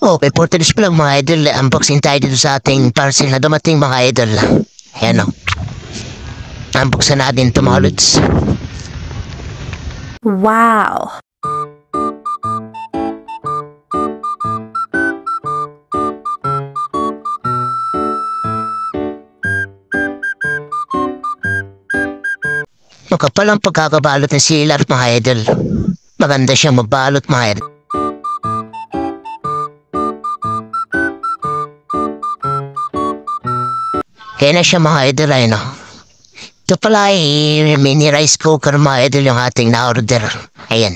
Okay, for today's vlog mga idol, unboxing tayo dito sa ating parcel na dumating mga idol. Ayan o. Unboxan natin ito mga lods. Wow! Makapal ang pagkakabalot ng silar mga idol. Maganda siyang mabalot mga idol. Kaya na siya mga idol ay no. Ito pala ay mini rice cooker mga idol yung ating na-order. Ayan.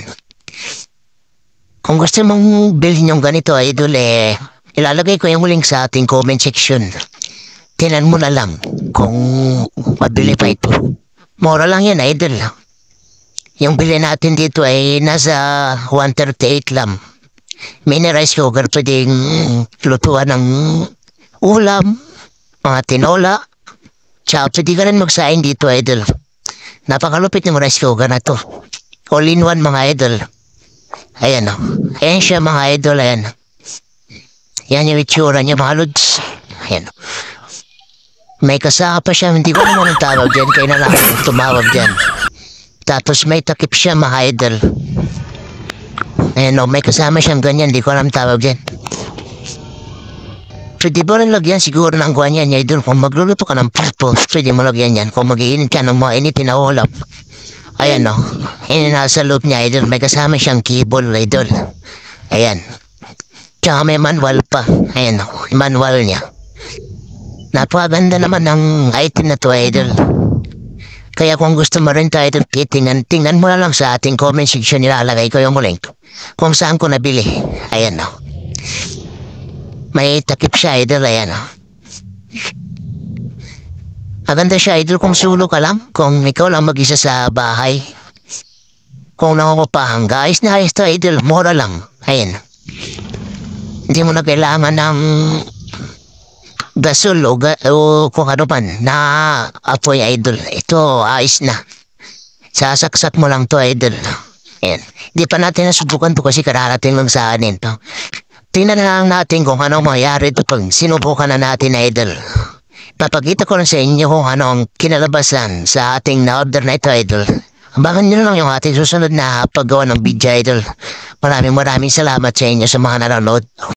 Kung gusto mong bilhin yung ganito idol ilalagay ko yung link sa ating comment section. Tinan mo na lang kung mabili pa ito. Mura lang yan idol. Yung bili natin dito ay nasa 138 lang. Mini rice cooker pwedeng lutuan ng ulam, mga tinola. Tsaka pwede ka rin magsaing dito idol. Napakalupit ng rice cooker na to. All in one mga idol. Ayan o. Ayan siya mga idol. Ayan. Yan yung itsura niya mga lods. Ayan o. May kasaka pa siya. Hindi ko naman ang tawag dyan. Kaya na lang tumawag dyan. Tapos may takip siya mga idol. Ayan o. May kasama siyang ganyan. Hindi ko alam tawag dyan. Pwede ba rin lagyan siguro ng guwan yan, idol? Kung magluluto ka ng purpose, pwede mo lagyan yan. Kung mag-iinit ka ng mga initin na ulam. Ayan o. Ayan nasa loob niya, idol. May kasama siyang cable, idol. Ayan. Tsaka may manual pa. Ayan o. Manual niya. Napakaganda naman ng item na to, idol. Kaya kung gusto mo rin to, idol, tingnan mo na lang sa ating comment section. Nilalagay ko yung link kung saan ko nabili. Ayan o. May takip siya, idol. Ayan, oh. Maganda siya, idol, kung sulo ka lang. Kung ikaw lang mag-isa sa bahay. Kung nangungupahan ka, ayos na ayos to, idol. Mura lang. Ayan. Hindi mo na kailangan ng gasol o kung ano man na apoy, idol. Ito, ayos na. Sasaksak mo lang to, idol. Ayan. Hindi pa natin nasubukan to kasi kararating lang sa anin to. Tingnan na lang natin kung ano mangyayari ito pag sinubukan na natin, idol. Papakita ko lang sa inyo kung ano ang kinalabasan sa ating na-order na ito, idol. Abangan nyo na lang yung ating susunod na paggawa ng video, idol. Maraming salamat sa inyo sa mga nanonood.